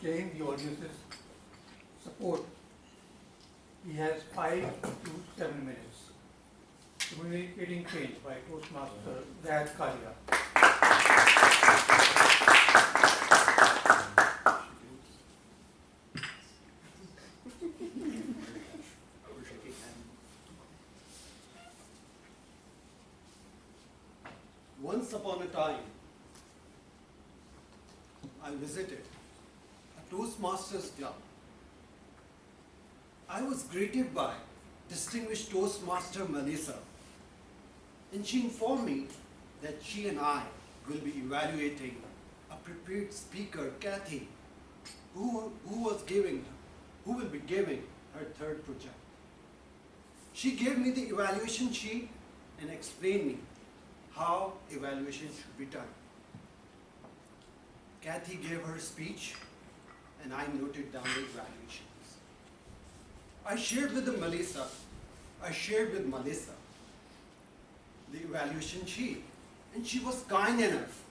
gain the audience's support, he has 5 to 7 minutes. Communicating change by Toastmaster Zaid Kaliya. Once upon a time, I visited a Toastmasters club. I was greeted by distinguished Toastmaster Melissa, and she informed me that she and I will be evaluating a prepared speaker, Kathy, who will be giving her third project. She gave me the evaluation sheet and explained me how evaluation should be done. Kathy gave her speech and I noted down the evaluations. I shared with Melissa the evaluation sheet, and she was kind enough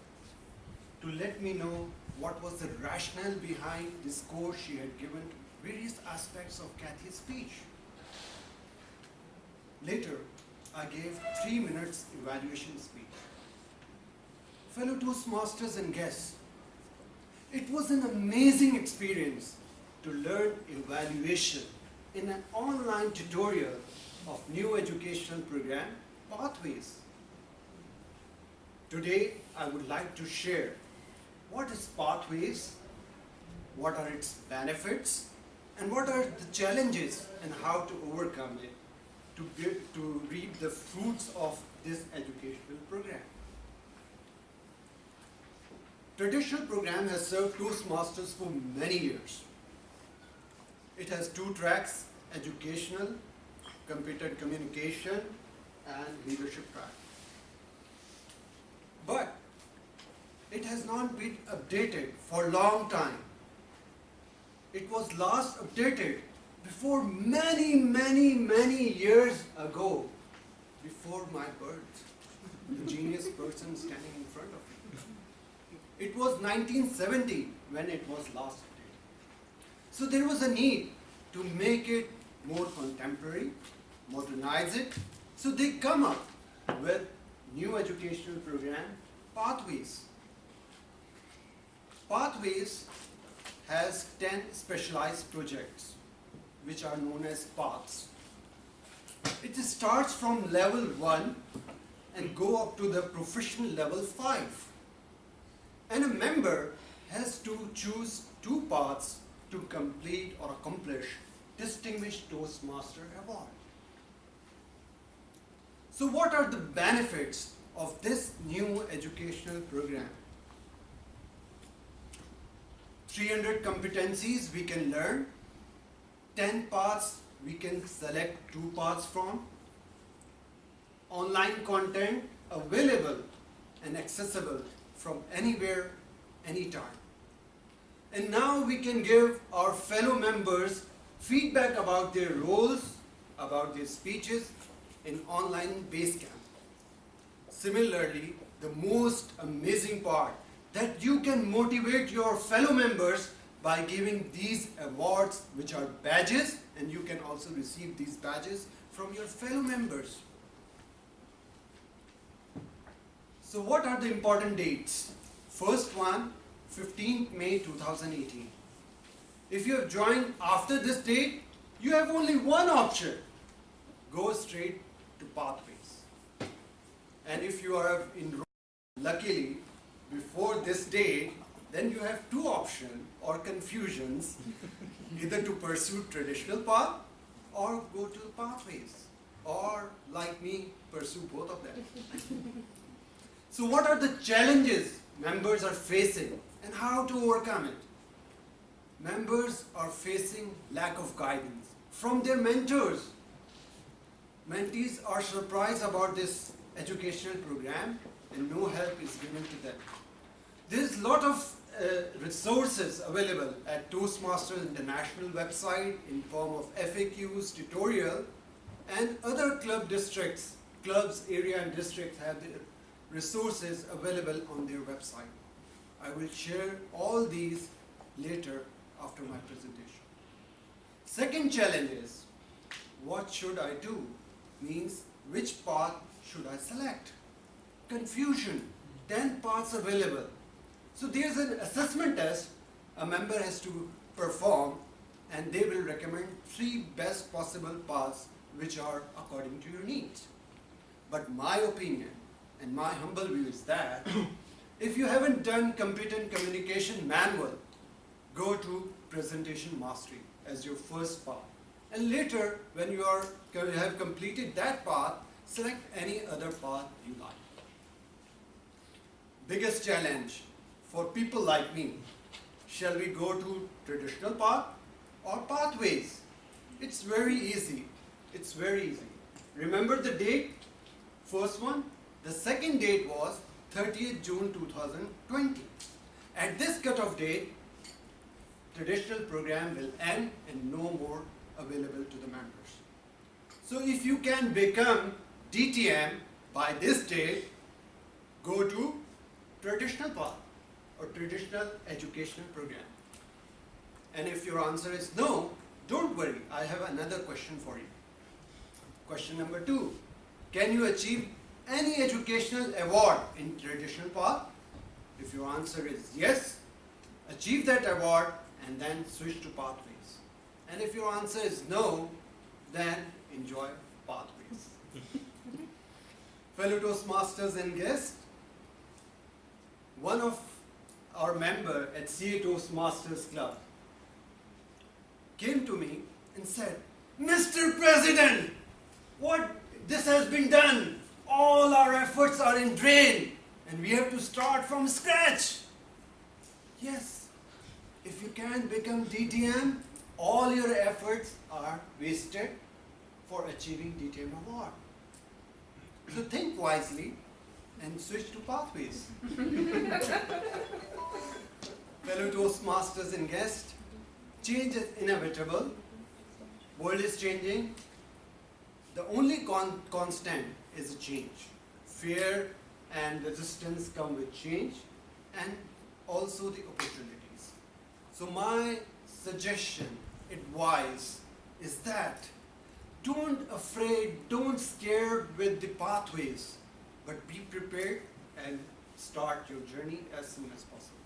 to let me know what was the rationale behind the score she had given to various aspects of Kathy's speech. Later, I gave 3 minutes evaluation speech. Fellow Toastmasters and guests, it was an amazing experience to learn evaluation in an online tutorial of new educational program, Pathways. Today, I would like to share what is Pathways, what are its benefits, and what are the challenges and how to overcome it to reap the fruits of this educational program. Traditional program has served Toastmasters for many years. It has 2 tracks, educational, computer communication, and leadership track. But it has not been updated for a long time. It was last updated before many years ago, before my birth, the genius person standing in front of me. It was 1970 when it was last updated. So there was a need to make it more contemporary, modernize it, so they come up with new educational program, Pathways. Pathways has 10 specialized projects, which are known as paths. It starts from level 1 and go up to the professional level 5. And a member has to choose 2 paths to complete or accomplish Distinguished Toastmaster Award. So what are the benefits of this new educational program? 300 competencies we can learn, 10 paths we can select 2 paths from, online content available and accessible from anywhere, anytime. And now we can give our fellow members feedback about their roles, about their speeches in online base camp. Similarly, the most amazing part, that you can motivate your fellow members by giving these awards, which are badges, and you can also receive these badges from your fellow members. So what are the important dates? First one, 15th May 2018. If you have joined after this date, you have only one option. Go straight to Pathways. And if you are enrolled, luckily, before this date, then you have 2 options or confusions, either to pursue traditional path or go to Pathways, or like me, pursue both of them. So what are the challenges members are facing and how to overcome it? Members are facing lack of guidance from their mentors. Mentees are surprised about this educational program and no help is given to them. There is a lot of resources available at Toastmasters International website in form of FAQs, tutorial, and other clubs, area and districts have the resources available on their website. I will share all these later after my presentation. Second challenge is, what should I do? Means, which path should I select? Confusion, 10 paths available. So there's an assessment test a member has to perform, and they will recommend 3 best possible paths which are according to your needs. But my opinion and my humble view is that if you haven't done competent communication manual, go to presentation mastery as your first path. And later, when you have completed that path, select any other path you like. Biggest challenge for people like me, shall we go to traditional path or pathways? It's very easy. It's very easy. Remember the date? First one. The second date was 30th June 2020. At this cutoff date, traditional program will end and no more available to the members. So if you can become DTM by this date, go to traditional path or traditional educational program. And if your answer is no, don't worry, I have another question for you. Question number 2, can you achieve any educational award in traditional path? If your answer is yes, achieve that award and then switch to pathways. And if your answer is no, then enjoy pathways. Fellow Toastmasters and guests, one of our member at CA Toastmasters Club came to me and said, Mr. President, what this has been done, all our efforts are in drain and we have to start from scratch. Yes, if you can't become DTM, all your efforts are wasted for achieving DTM award. So think wisely and switch to pathways. Fellow Toastmasters and guests, change is inevitable. World is changing. The only constant is change. Fear and resistance come with change, and also the opportunities. So my suggestion, advice is that don't afraid, don't scared with the pathways, but be prepared and start your journey as soon as possible.